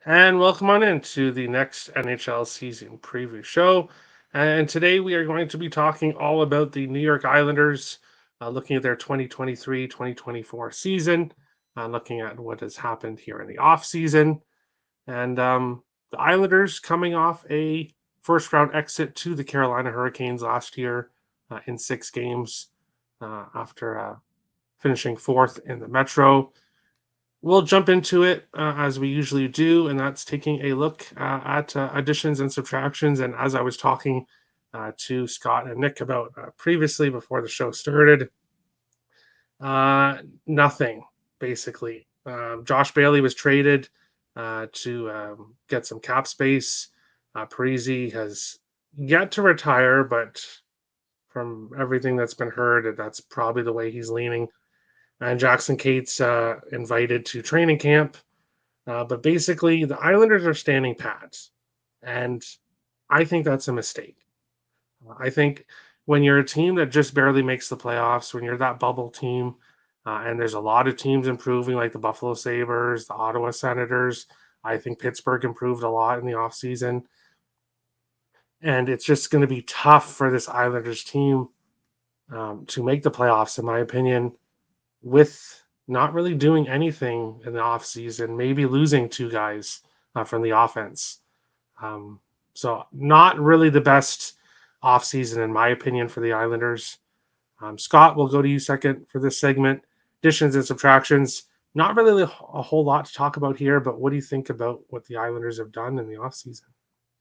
And welcome on into the next NHL season preview show. And today we are going to be talking all about the New York Islanders, looking at their 2023-2024 season, looking at what has happened here in the offseason. And the Islanders coming off a first round exit to the Carolina Hurricanes last year in 6 games after finishing fourth in the Metro. We'll jump into it as we usually do, and that's taking a look at additions and subtractions. And as I was talking to Scott and Nick about previously before the show started, nothing basically. Josh Bailey was traded to get some cap space. Parisi has yet to retire, but from everything that's been heard, that's probably the way he's leaning. And Jackson Cates invited to training camp. But basically, the Islanders are standing pat. And I think that's a mistake. I think when you're a team that just barely makes the playoffs, when you're that bubble team, and there's a lot of teams improving, like the Buffalo Sabres, the Ottawa Senators, I think Pittsburgh improved a lot in the offseason. And it's just going to be tough for this Islanders team to make the playoffs, in my opinion, with not really doing anything in the offseason, maybe losing two guys from the offense. So not really the best offseason, in my opinion, for the Islanders. Scott, we'll go to you second for this segment. Additions and subtractions. Not really a whole lot to talk about here, but what do you think about what the Islanders have done in the offseason?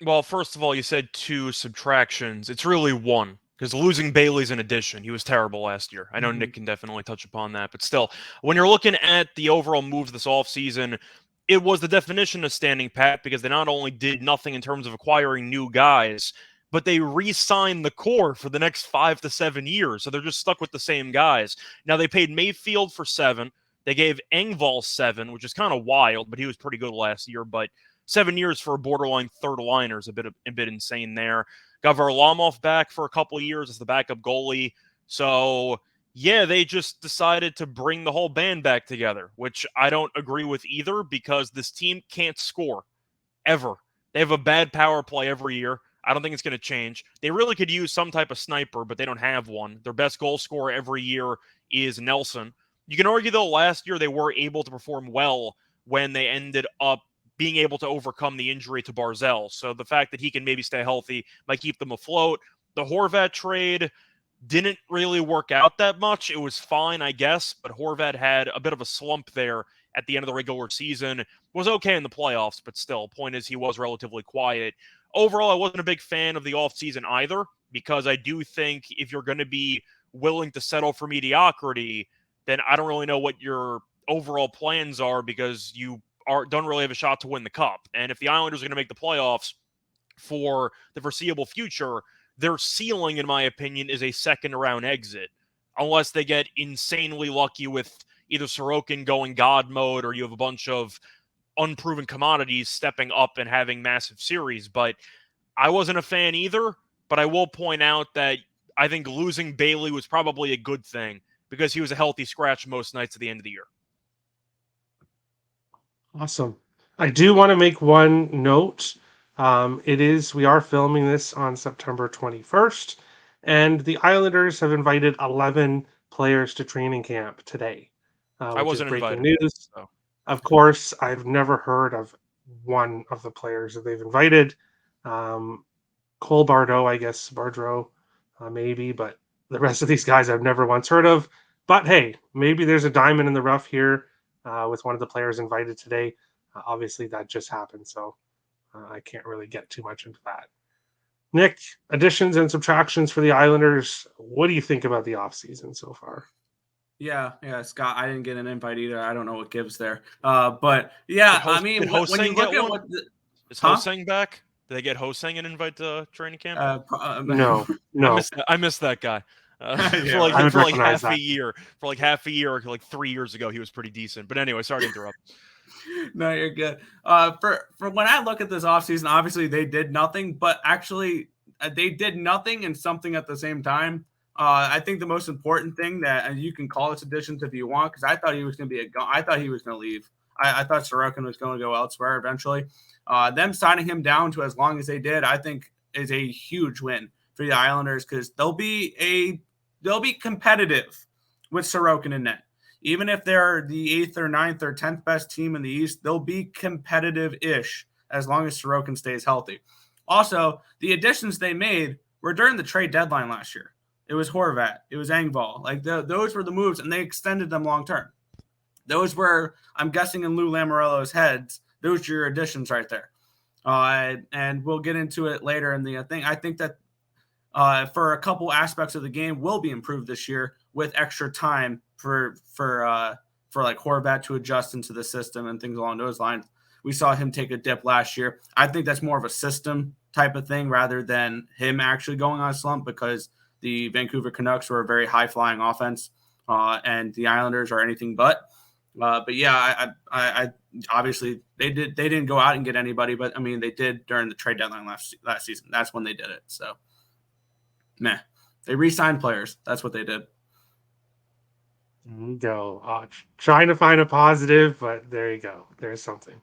Well, first of all, you said two subtractions. It's really one, because losing Bailey's an addition. He was terrible last year. I know Mhm. Nick can definitely touch upon that, but still, when you're looking at the overall moves this offseason, it was the definition of standing pat because they not only did nothing in terms of acquiring new guys, but they re-signed the core for the next 5 to 7 years. So they're just stuck with the same guys. Now they paid Mayfield for 7. They gave Engvall 7, which is kind of wild, but he was pretty good last year. But 7 years for a borderline third liner is a bit insane there. Got Varlamov back for a couple of years as the backup goalie. So yeah, they just decided to bring the whole band back together, which I don't agree with either because this team can't score ever. They have a bad power play every year. I don't think it's going to change. They really could use some type of sniper, but they don't have one. Their best goal scorer every year is Nelson. You can argue, though, last year they were able to perform well when they ended up being able to overcome the injury to Barzell. So the fact that he can maybe stay healthy might keep them afloat. The Horvat trade didn't really work out that much. It was fine, I guess, but Horvat had a bit of a slump there at the end of the regular season. Was okay in the playoffs, but still, point is he was relatively quiet. Overall, I wasn't a big fan of the offseason either, because I do think if you're going to be willing to settle for mediocrity, then I don't really know what your overall plans are because don't really have a shot to win the cup. And if the Islanders are going to make the playoffs for the foreseeable future, their ceiling, in my opinion, is a second round exit, unless they get insanely lucky with either Sorokin going God mode or you have a bunch of unproven commodities stepping up and having massive series. But I wasn't a fan either. But I will point out that I think losing Bailey was probably a good thing because he was a healthy scratch most nights at the end of the year. Awesome. I do want to make one note. We are filming this on September 21st, and the Islanders have invited 11 players to training camp today, I which is wasn't breaking invited. news. So. Of course, I've never heard of one of the players that they've invited. Um, Cole Bardo, I guess, Bardreau, maybe, but the rest of these guys I've never once heard of. But hey, maybe there's a diamond in the rough here with one of the players invited today. Obviously, that just happened, so I can't really get too much into that. Nick, additions and subtractions for the Islanders. What do you think about the offseason so far? Yeah, Scott. I didn't get an invite either. I don't know what gives there. But yeah, I Did mean, when you Hosang look get at one? what, Is huh? Hosang back? Did they get Hosang an invite to training camp? No, I no, missed that. I missed that guy. Yeah, For like I right. would for like recognize half a that. year, for like half a year, like 3 years ago, he was pretty decent. But anyway, sorry to interrupt. No, you're good. For when I look at this offseason, obviously they did nothing, but actually they did nothing and something at the same time. I think the most important thing that, and you can call this additions if you want, because I thought he was going to be I thought he was going to leave. I thought Sorokin was going to go elsewhere eventually. Them signing him down to as long as they did, I think, is a huge win for the Islanders because they'll be competitive with Sorokin in net. Even if they're the 8th or 9th or 10th best team in the East, they'll be competitive-ish as long as Sorokin stays healthy. Also, the additions they made were during the trade deadline last year. It was Horvat. It was Engvall. Like those were the moves, and they extended them long-term. Those were, I'm guessing, in Lou Lamoriello's heads, those are your additions right there. And we'll get into it later in the thing. I think that for a couple aspects of the game will be improved this year with extra time for like Horvat to adjust into the system and things along those lines. We saw him take a dip last year. I think that's more of a system type of thing rather than him actually going on a slump because the Vancouver Canucks were a very high-flying offense and the Islanders are anything but. But yeah, I obviously they didn't go out and get anybody, but I mean they did during the trade deadline last season. That's when they did it. So, meh, they re-signed players. That's what they did. There you go. Trying to find a positive, but there you go. There's something.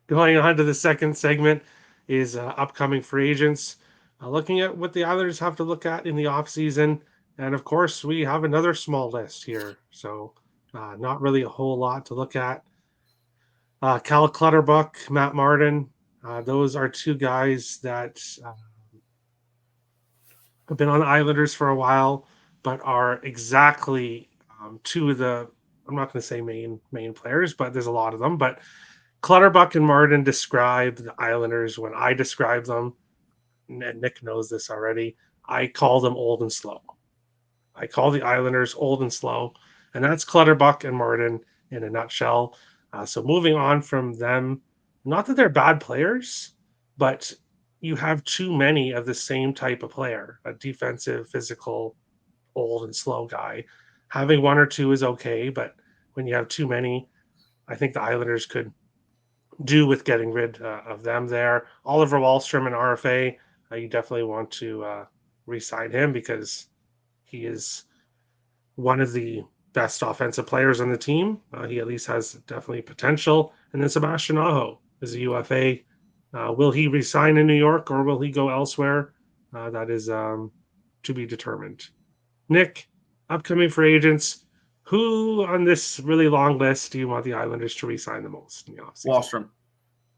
Going on to the second segment is upcoming free agents. Looking at what the Islanders have to look at in the offseason. And of course, we have another small list here. So not really a whole lot to look at. Cal Clutterbuck, Matt Martin. Those are two guys that have been on the Islanders for a while, but are exactly two of the, I'm not going to say main players, but there's a lot of them. But Clutterbuck and Martin describe the Islanders when I describe them, and Nick knows this already, I call them old and slow. I call the Islanders old and slow, and that's Clutterbuck and Martin in a nutshell. So moving on from them, not that they're bad players, but you have too many of the same type of player, a defensive, physical, old and slow guy. Having one or two is okay, but when you have too many, I think the Islanders could do with getting rid of them there. Oliver Wahlstrom and RFA, you definitely want to re-sign him because he is one of the best offensive players on the team. He at least has definitely potential. And then Sebastian Aho is a UFA. Will he resign in New York or will he go elsewhere? That is to be determined. Nick, upcoming free agents. Who on this really long list do you want the Islanders to re-sign the most in the offseason? Wahlstrom.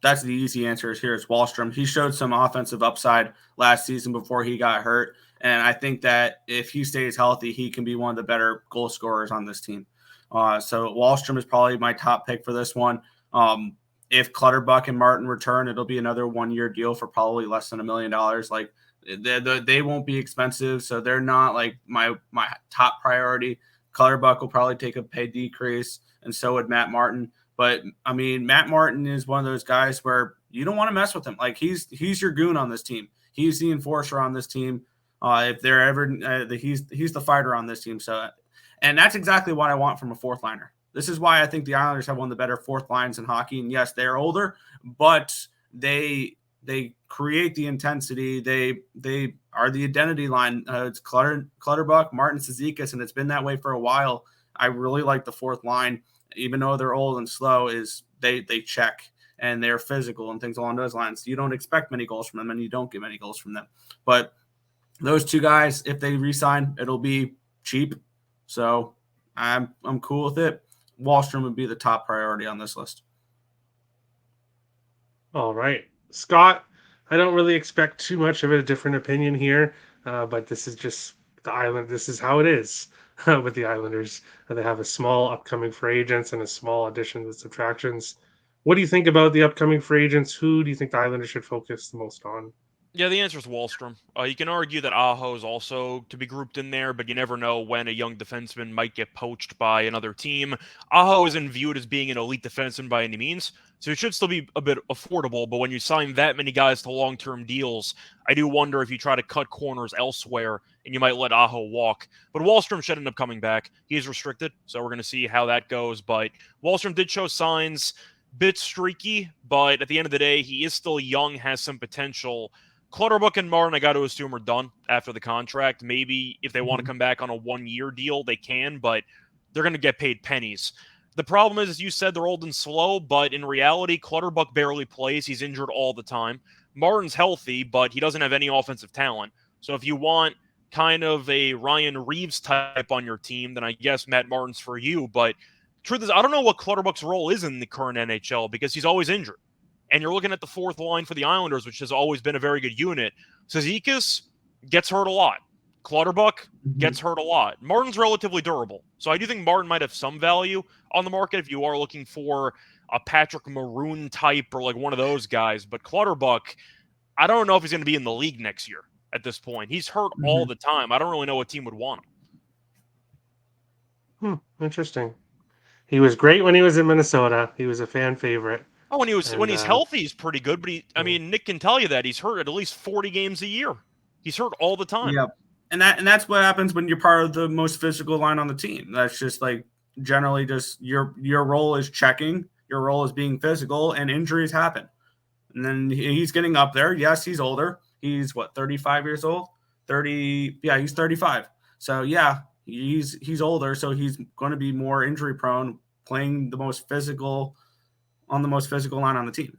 That's the easy answer here. It's Wahlstrom. He showed some offensive upside last season before he got hurt. And I think that if he stays healthy, he can be one of the better goal scorers on this team. So Wahlstrom is probably my top pick for this one. If Clutterbuck and Martin return, it'll be another 1-year deal for probably less than $1 million. Like they won't be expensive, so they're not like my top priority. Clutterbuck will probably take a pay decrease, and so would Matt Martin. But I mean, Matt Martin is one of those guys where you don't want to mess with him. Like he's your goon on this team. He's the enforcer on this team. If they're ever, he's the fighter on this team. So, and that's exactly what I want from a fourth liner. This is why I think the Islanders have one of the better fourth lines in hockey. And yes, they're older, but they create the intensity. They are the identity line. It's Clutterbuck, Martin, Cizikas, and it's been that way for a while. I really like the fourth line, even though they're old and slow. Is they check and they're physical and things along those lines. You don't expect many goals from them, and you don't get many goals from them. But those two guys, if they re-sign, it'll be cheap. So I'm cool with it. Wahlstrom would be the top priority on this list. All right. Scott, I don't really expect too much of a different opinion here, but this is just the Island. This is how it is with the Islanders. They have a small upcoming free agents and a small additions and subtractions. What do you think about the upcoming free agents? Who do you think the Islanders should focus the most on? Yeah, the answer is Wahlstrom. You can argue that Aho is also to be grouped in there, but you never know when a young defenseman might get poached by another team. Aho isn't viewed as being an elite defenseman by any means, so it should still be a bit affordable, but when you sign that many guys to long-term deals, I do wonder if you try to cut corners elsewhere and you might let Aho walk. But Wahlstrom should end up coming back. He's restricted, so we're going to see how that goes, but Wahlstrom did show signs, bit streaky, but at the end of the day, he is still young, has some potential. Clutterbuck and Martin, I got to assume, are done after the contract. Maybe if they want to come back on a 1-year deal, they can, but they're going to get paid pennies. The problem is, as you said, they're old and slow, but in reality, Clutterbuck barely plays. He's injured all the time. Martin's healthy, but he doesn't have any offensive talent. So if you want kind of a Ryan Reeves type on your team, then I guess Matt Martin's for you. But truth is, I don't know what Clutterbuck's role is in the current NHL because he's always injured. And you're looking at the fourth line for the Islanders, which has always been a very good unit. Cizikas gets hurt a lot. Clutterbuck gets hurt a lot. Martin's relatively durable. So I do think Martin might have some value on the market if you are looking for a Patrick Maroon type or like one of those guys. But Clutterbuck, I don't know if he's going to be in the league next year at this point. He's hurt all the time. I don't really know what team would want him. Interesting. He was great when he was in Minnesota. He was a fan favorite. Oh, when he's healthy, he's pretty good. But Nick can tell you that he's hurt at least 40 games a year. He's hurt all the time. Yeah, and that's what happens when you're part of the most physical line on the team. That's just like generally just your role is checking, your role is being physical, and injuries happen. And then he's getting up there. Yes, he's older. He's 35 years old? 30. Yeah, he's 35. So yeah, he's older. So he's going to be more injury prone, playing the most physical line on the team.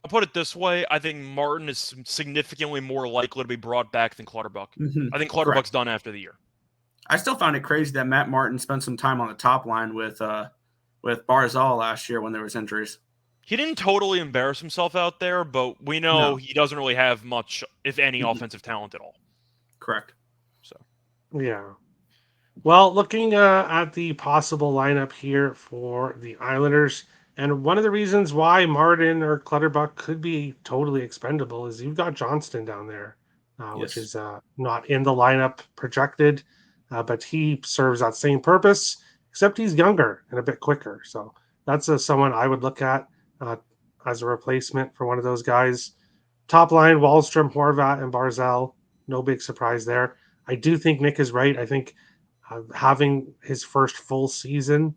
I'll put it this way. I think Martin is significantly more likely to be brought back than Clutterbuck. I think Clutterbuck's done after the year. I still found it crazy that Matt Martin spent some time on the top line with Barzal last year when there was injuries. He didn't totally embarrass himself out there, but we know he doesn't really have much, if any, offensive talent at all. Correct. So, yeah. Well, looking at the possible lineup here for the Islanders, and one of the reasons why Martin or Clutterbuck could be totally expendable is you've got Johnston down there, which is not in the lineup projected, but he serves that same purpose, except he's younger and a bit quicker. So that's someone I would look at as a replacement for one of those guys. Top line, Wahlstrom, Horvat, and Barzal. No big surprise there. I do think Nick is right. I think having his first full season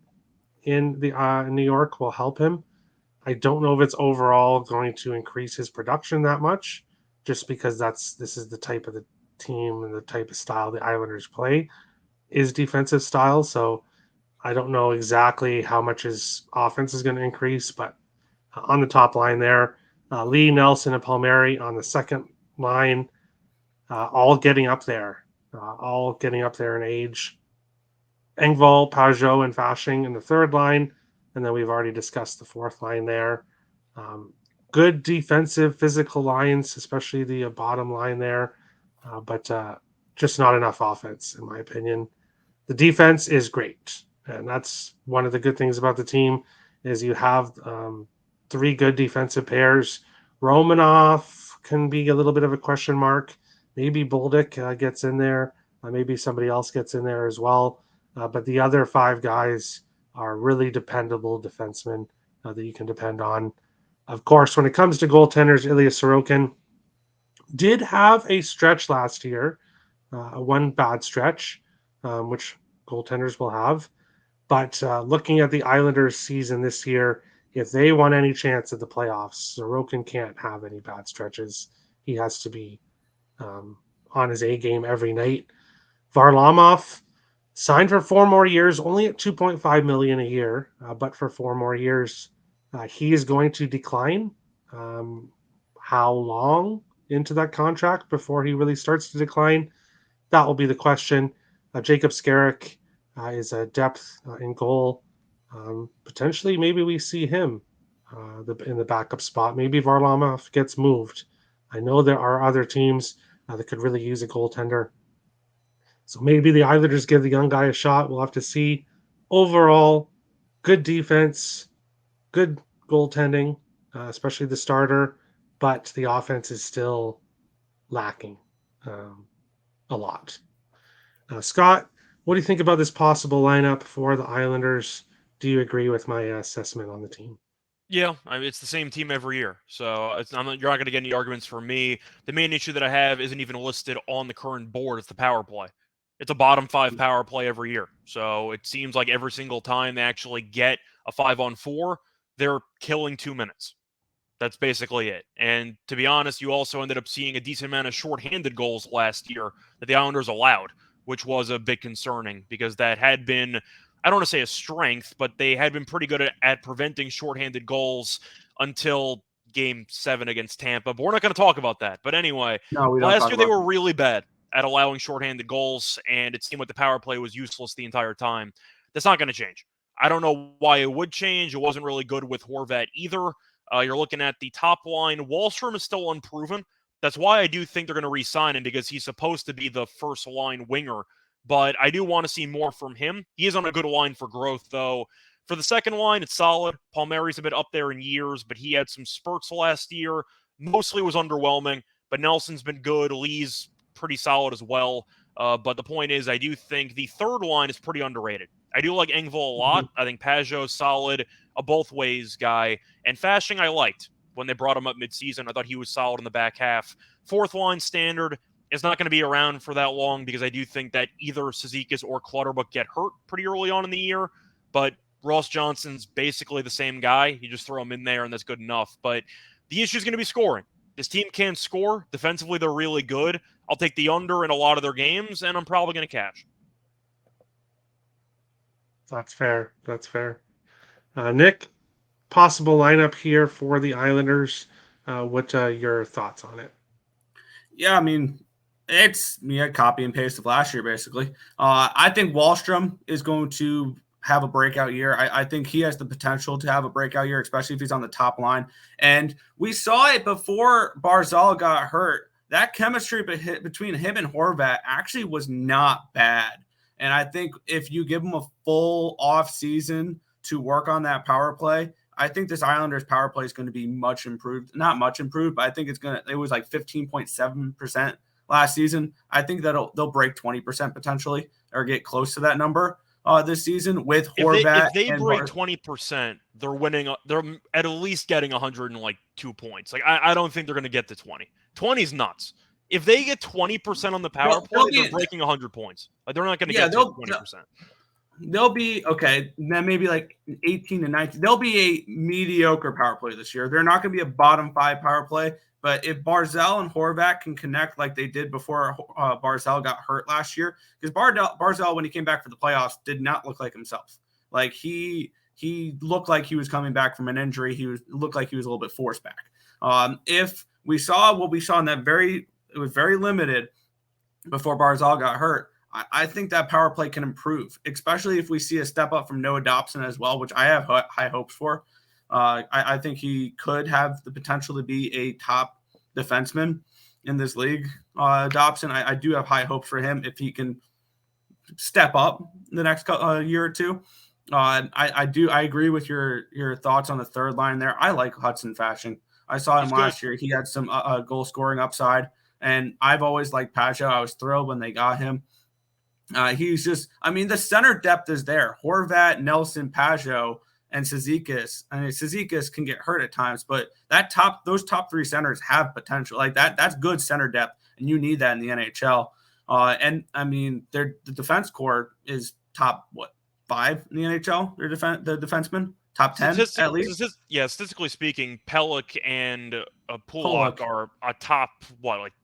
in New York will help him. I don't know if it's overall going to increase his production that much, just because this is the type of the team and the type of style the Islanders play is defensive style. So I don't know exactly how much his offense is going to increase, but on the top line there, Lee, Nelson, and Palmieri on the second line, all getting up there in age. Engvall, Pajot, and Fashing in the third line. And then we've already discussed the fourth line there. Good defensive, physical lines, especially the bottom line there. But just not enough offense, in my opinion. The defense is great. And that's one of the good things about the team is you have three good defensive pairs. Romanov can be a little bit of a question mark. Maybe Bolduc gets in there. Maybe somebody else gets in there as well. But the other five guys are really dependable defensemen that you can depend on. Of course, when it comes to goaltenders, Ilya Sorokin did have a stretch last year, one bad stretch, which goaltenders will have. But looking at the Islanders' season this year, if they want any chance at the playoffs, Sorokin can't have any bad stretches. He has to be on his A game every night. Varlamov signed for 4 more years, only at $2.5 million a year, but for 4 more years, he is going to decline. How long into that contract before he really starts to decline? That will be the question. Jacob Skarek is a depth in goal. Potentially, maybe we see him in the backup spot. Maybe Varlamov gets moved. I know there are other teams that could really use a goaltender. So maybe the Islanders give the young guy a shot. We'll have to see. Overall, good defense, good goaltending, especially the starter, but the offense is still lacking a lot. Scott, what do you think about this possible lineup for the Islanders? Do you agree with my assessment on the team? Yeah, it's the same team every year. So you're not going to get any arguments from me. The main issue that I have isn't even listed on the current board. It's the power play. It's a bottom 5 power play every year. So it seems like every single time they actually get a 5-on-4, they're killing 2 minutes. That's basically it. And to be honest, you also ended up seeing a decent amount of shorthanded goals last year that the Islanders allowed, which was a bit concerning because that had been, I don't want to say a strength, but they had been pretty good at preventing shorthanded goals until Game 7 against Tampa. But we're not going to talk about that. But anyway, No, we don't last talk year they about were really bad at allowing shorthanded goals, and it seemed like the power play was useless the entire time. That's not going to change. I don't know why it would change. It wasn't really good with Horvat either. You're looking at the top line. Wallstrom is still unproven. That's why I do think they're going to re-sign him, because he's supposed to be the first line winger. But I do want to see more from him. He is on a good line for growth, though. For the second line, it's solid. Palmieri's a bit up there in years, but he had some spurts last year. Mostly was underwhelming, but Nelson's been good. Lee's pretty solid as well. But the point is, I do think the third line is pretty underrated. I do like Engvall a lot. I think Pajot's solid, a both-ways guy. And Fasching I liked when they brought him up midseason. I thought he was solid in the back half. Fourth line standard is not going to be around for that long, because I do think that either Cizikas or Clutterbuck get hurt pretty early on in the year. But Ross Johnson's basically the same guy. You just throw him in there, and that's good enough. But the issue is going to be scoring. This team can score. Defensively, they're really good. I'll take the under in a lot of their games, and I'm probably going to cash. That's fair. That's fair. Nick, possible lineup here for the Islanders. What are your thoughts on it? Yeah, I mean, it's copy and paste of last year, basically. I think Wallstrom is going to have a breakout year. I think he has the potential to have a breakout year, especially if he's on the top line. And we saw it before Barzal got hurt. That chemistry between him and Horvat actually was not bad. And I think if you give him a full off season to work on that power play, I think this Islanders power play is going to be much improved. Not much improved, but I think it was like 15.7% last season. I think they'll break 20% potentially, or get close to that number this season with Horvat. If they break 20%, they're winning. They're at least getting 102 points. Like I don't think they're going to get to 20. 20 is nuts. If they get 20% on the power play, they're breaking 100 points. Like they're not going to get to 20%. They'll be okay. Then maybe like 18 to 19. They'll be a mediocre power play this year. They're not going to be a bottom 5 power play. But if Barzal and Horvat can connect like they did before Barzal got hurt last year, because Barzal, when he came back for the playoffs, did not look like himself. Like he looked like he was coming back from an injury. Looked like he was a little bit forced back. If we saw what we saw in that it was very limited before Barzal got hurt. I think that power play can improve, especially if we see a step up from Noah Dobson as well, which I have high hopes for. I think he could have the potential to be a top defenseman in this league. Dobson, I do have high hopes for him if he can step up the next year or two. I agree with your thoughts on the third line there. I like Hudson Fasching. I saw him last year. He had some goal scoring upside, and I've always liked Pajot. I was thrilled when they got him. He's just, I mean, the center depth is there. Horvat, Nelson, Pajot, and Cizikas. I mean, Cizikas can get hurt at times, but those top 3 centers have potential. Like that's good center depth, and you need that in the NHL. And I mean, the defense core is top 5 in the NHL. The defensemen top 10 at least. Statistically speaking, Pelech and Pulock are a top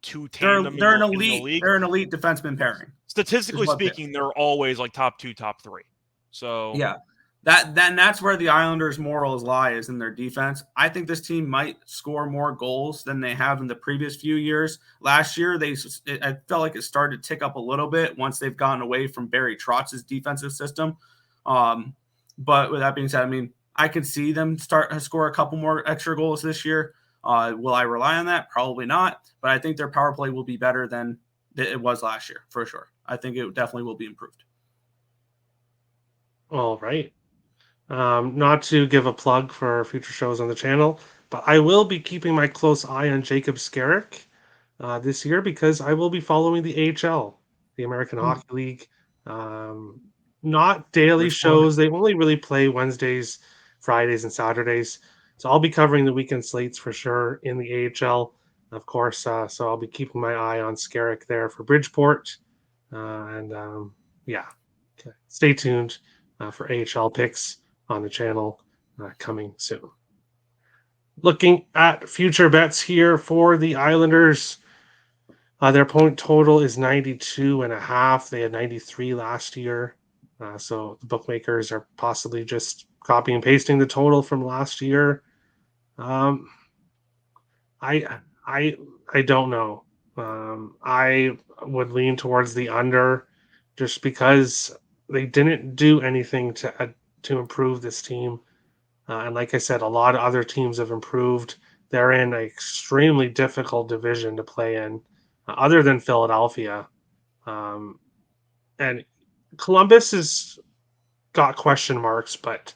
2 tandem. They're an elite. In the league. They're an elite defenseman pairing. Statistically speaking, they're always like top 2, top 3. So yeah. That's where the Islanders' morals lie, is in their defense. I think this team might score more goals than they have in the previous few years. Last year, I felt like it started to tick up a little bit once they've gotten away from Barry Trotz's defensive system. But with that being said, I mean, I could see them score a couple more extra goals this year. Will I rely on that? Probably not. But I think their power play will be better than it was last year, for sure. I think it definitely will be improved. All right. Not to give a plug for future shows on the channel, but I will be keeping my close eye on Jacob Skarek this year, because I will be following the AHL, the American Hockey League. Not daily shows. They only really play Wednesdays, Fridays, and Saturdays. So I'll be covering the weekend slates for sure in the AHL, of course. So I'll be keeping my eye on Skarek there for Bridgeport. Stay tuned for AHL picks on the channel coming soon. Looking at future bets here for the Islanders, their point total is 92.5. They had 93 last year. So the bookmakers are possibly just copy and pasting the total from last year. Um, I don't know. I would lean towards the under, just because they didn't do anything to improve this team. And like I said, a lot of other teams have improved. They're in an extremely difficult division to play in, other than Philadelphia. Um, and Columbus has got question marks, but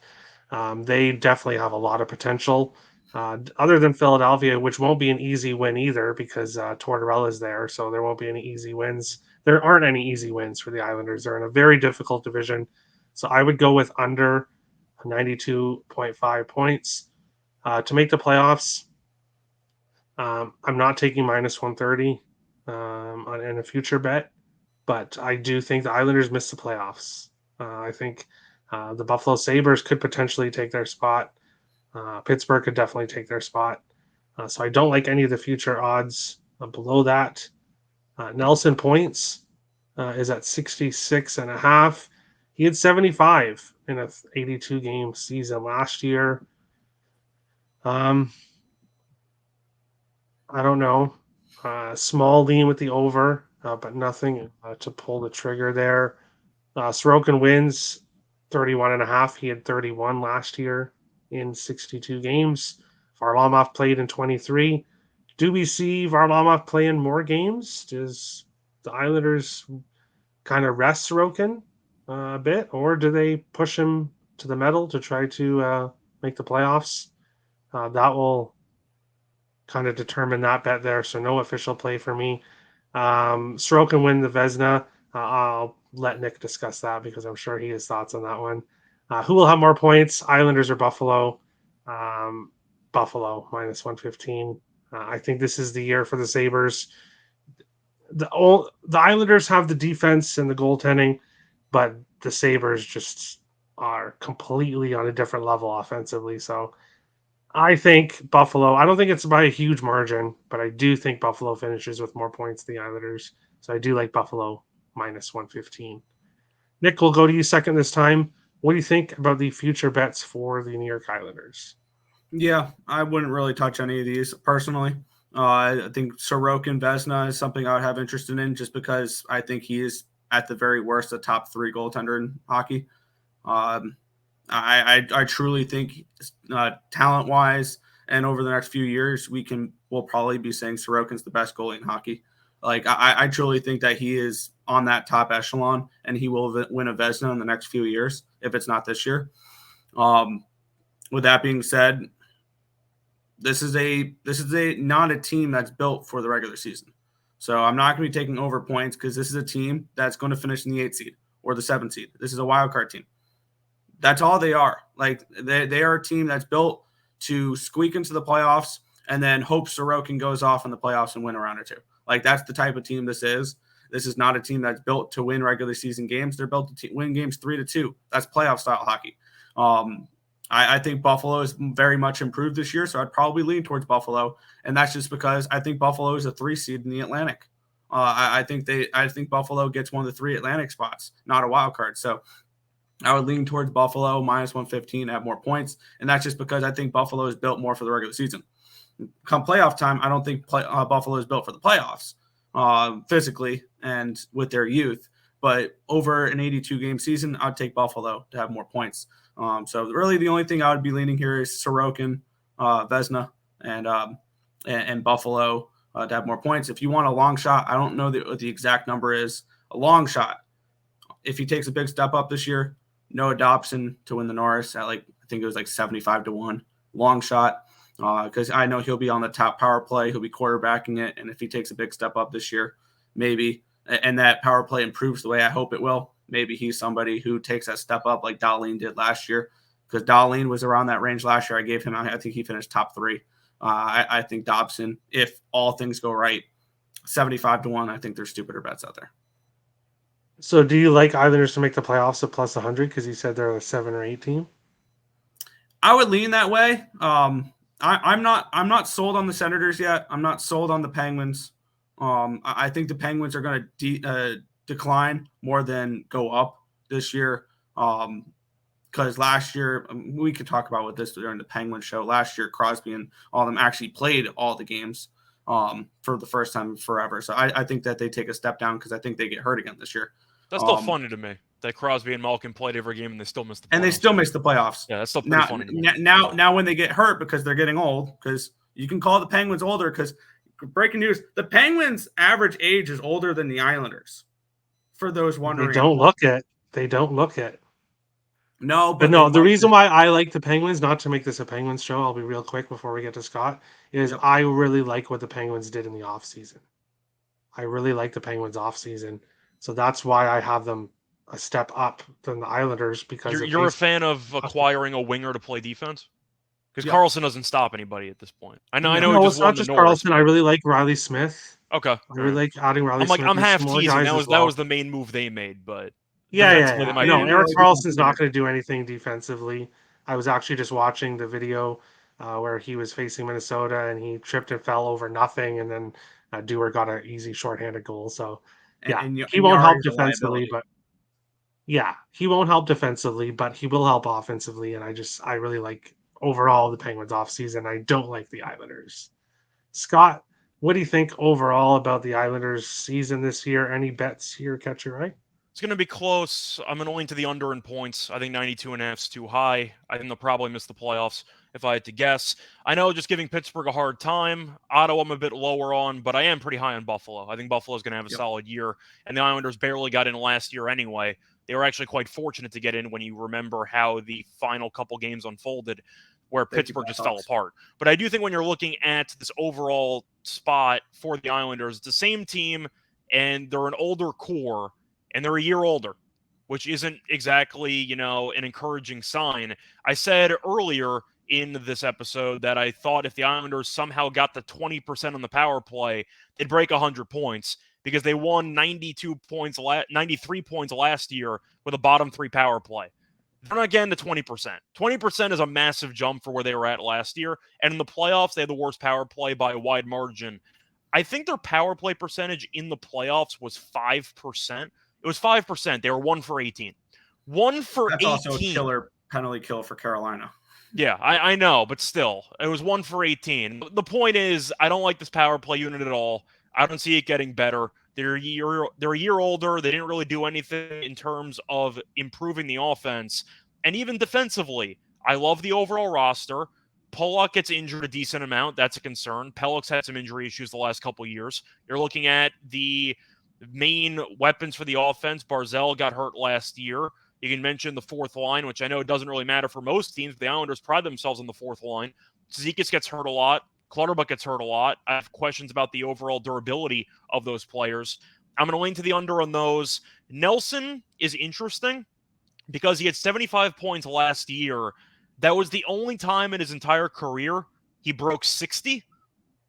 they definitely have a lot of potential. Other than Philadelphia, which won't be an easy win either, because Tortorella's there, so there won't be any easy wins. There aren't any easy wins for the Islanders. They're in a very difficult division, so I would go with under 92.5 points to make the playoffs. I'm not taking minus 130 in a future bet, but I do think the Islanders miss the playoffs. I think the Buffalo Sabres could potentially take their spot. Pittsburgh could definitely take their spot. So I don't like any of the future odds below that. Nelson points is at 66.5. He had 75 in a 82 game season last year. I don't know. Small lean with the over, but nothing to pull the trigger there. Sorokin wins 31.5. He had 31 last year in 62 games. Varlamov played in 23. Do we see Varlamov playing more games? Does the Islanders kind of rest Sorokin a bit, or do they push him to the metal to try to make the playoffs? That will kind of determine that bet there. So no official play for me. Sorokin win the Vezina. I'll let Nick discuss that because I'm sure he has thoughts on that one. Who will have more points, Islanders or Buffalo? Buffalo minus 115. I think this is the year for the Sabres. The Islanders have the defense and the goaltending, but the Sabres just are completely on a different level offensively. So I think Buffalo, I don't think it's by a huge margin, but I do think Buffalo finishes with more points than the Islanders. So I do like Buffalo minus 115. Nick, we'll go to you second this time. What do you think about the future bets for the New York Islanders? Yeah, I wouldn't really touch any of these personally. I think Sorokin Vesna is something I would have interest in just because I think he is at the very worst a top 3 goaltender in hockey. I truly think talent wise and over the next few years we'll probably be saying Sorokin's the best goalie in hockey. Like I truly think that he is on that top echelon and he will win a Vezina in the next few years if it's not this year. With that being said, this is not a team that's built for the regular season. So I'm not going to be taking over points because this is a team that's going to finish in the 8th seed or the 7th seed. This is a wild card team. That's all they are. Like they are a team that's built to squeak into the playoffs and then hope Sorokin goes off in the playoffs and win a round or two. Like that's the type of team this is. This is not a team that's built to win regular season games. They're built to win games 3-2. That's playoff style hockey. I think Buffalo is very much improved this year, so I'd probably lean towards Buffalo, and that's just because I think Buffalo is a 3 seed in the Atlantic. I think Buffalo gets one of the 3 Atlantic spots, not a wild card. So I would lean towards Buffalo minus 115 at more points, and that's just because I think Buffalo is built more for the regular season. Come playoff time, I don't think Buffalo is built for the playoffs physically and with their youth. But over an 82-game season, I'd take Buffalo to have more points. So really the only thing I would be leaning here is Sorokin, Vezina, and Buffalo to have more points. If you want a long shot, I don't know what the exact number is. A long shot, if he takes a big step up this year, Noah Dobson to win the Norris at I think it was 75-1. Long shot, because I know he'll be on the top power play. He'll be quarterbacking it, and if he takes a big step up this year, maybe, and that power play improves the way I hope it will, maybe he's somebody who takes that step up like Dahlin did last year, because Dahlin was around that range last year. I think he finished top 3. I think Dobson, if all things go right, 75-1. I think there's stupider bets out there. So do you like Islanders to make the playoffs at plus 100 because you said they're a 7 or 8 team? I would lean that way. I'm not sold on the Senators yet. I'm not sold on the Penguins. I think the Penguins are going to decline more than go up this year. Because last year, we could talk about this during the Penguin show. Last year, Crosby and all of them actually played all the games for the first time forever. So I think that they take a step down because I think they get hurt again this year. That's still funny to me that Crosby and Malkin played every game and they still missed the playoffs. And they still miss the playoffs. Yeah, that's still pretty funny to me. Now when they get hurt because they're getting old, because you can call the Penguins older, because breaking news, the Penguins' average age is older than the Islanders. For those wondering. They don't look it. No, but no, the reason why I like the Penguins, not to make this a Penguins show, I'll be real quick before we get to Scott, is I really like what the Penguins did in the offseason. I really like the Penguins offseason. So that's why I have them a step up than the Islanders, because you're a fan of acquiring a winger to play defense? Because Carlson doesn't stop anybody at this point. I know. No, it's not just Carlson. I really like Riley Smith. Okay. I really like adding Riley Smith. I'm half teasing. That was the main move they made, but yeah. No, Erik Karlsson's not going to do anything defensively. I was actually just watching the video where he was facing Minnesota and he tripped and fell over nothing, and then Dewar got an easy shorthanded goal. So he won't help defensively, but he won't help defensively, but he will help offensively. And I really like overall the Penguins offseason. I don't like the Islanders. Scott, what do you think overall about the Islanders season this year? Any bets here catch your eye? It's going to be close. I'm going to lean to the under in points. I think 92.5 is too high. I think they'll probably miss the playoffs if I had to guess. I know just giving Pittsburgh a hard time. Ottawa I'm a bit lower on, but I am pretty high on Buffalo. I think Buffalo's going to have a solid year, and the Islanders barely got in last year anyway. They were actually quite fortunate to get in when you remember how the final couple games unfolded, where Pittsburgh just fell apart. But I do think when you're looking at this overall spot for the Islanders, it's the same team, and they're an older core, and they're a year older, which isn't exactly, an encouraging sign. I said earlier in this episode that I thought if the Islanders somehow got the 20% on the power play, they'd break 100 points because they won 93 points last year with a bottom three power play. They're not getting to 20%. 20% is a massive jump for where they were at last year. And in the playoffs, they had the worst power play by a wide margin. I think their power play percentage in the playoffs was 5%. It was 5%. They were 1 for 18. 1 for 18. That's also a killer penalty kill for Carolina. Yeah, I know, but still, it was 1 for 18. The point is, I don't like this power play unit at all. I don't see it getting better. They're a year older. They didn't really do anything in terms of improving the offense. And even defensively, I love the overall roster. Pollock gets injured a decent amount. That's a concern. Pellick's had some injury issues the last couple of years. You're looking at the main weapons for the offense. Barzal got hurt last year. You can mention the fourth line, which I know it doesn't really matter for most teams, but the Islanders pride themselves on the fourth line. Zizekas gets hurt a lot. Clutterbuck gets hurt a lot. I have questions about the overall durability of those players. I'm going to lean to the under on those. Nelson is interesting because he had 75 points last year. That was the only time in his entire career he broke 60.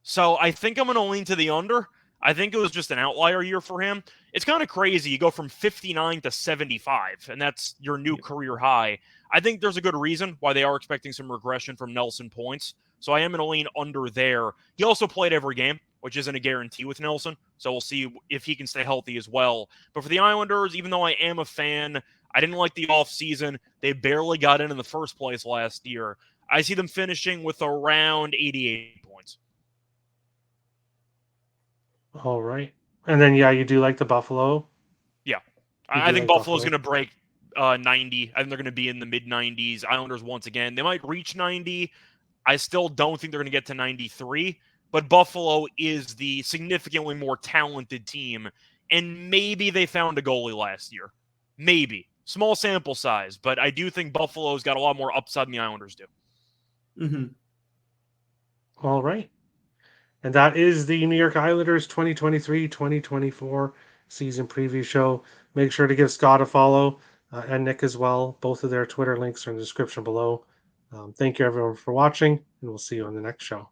So I think I'm going to lean to the under. I think it was just an outlier year for him. It's kind of crazy. You go from 59 to 75, and that's your new career high. I think there's a good reason why they are expecting some regression from Nelson points. So I am going to lean under there. He also played every game, which isn't a guarantee with Nelson. So we'll see if he can stay healthy as well. But for the Islanders, even though I am a fan, I didn't like the offseason. They barely got in the first place last year. I see them finishing with around 88 points. All right. And then, you do like the Buffalo? Yeah. I think Buffalo's going to break 90. I think they're going to be in the mid-90s. Islanders, once again, they might reach 90. I still don't think they're going to get to 93. But Buffalo is the significantly more talented team. And maybe they found a goalie last year. Maybe. Small sample size. But I do think Buffalo's got a lot more upside than the Islanders do. Mm-hmm. All right. And that is the New York Islanders 2023-2024 season preview show. Make sure to give Scott a follow and Nick as well. Both of their Twitter links are in the description below. Thank you, everyone, for watching, and we'll see you on the next show.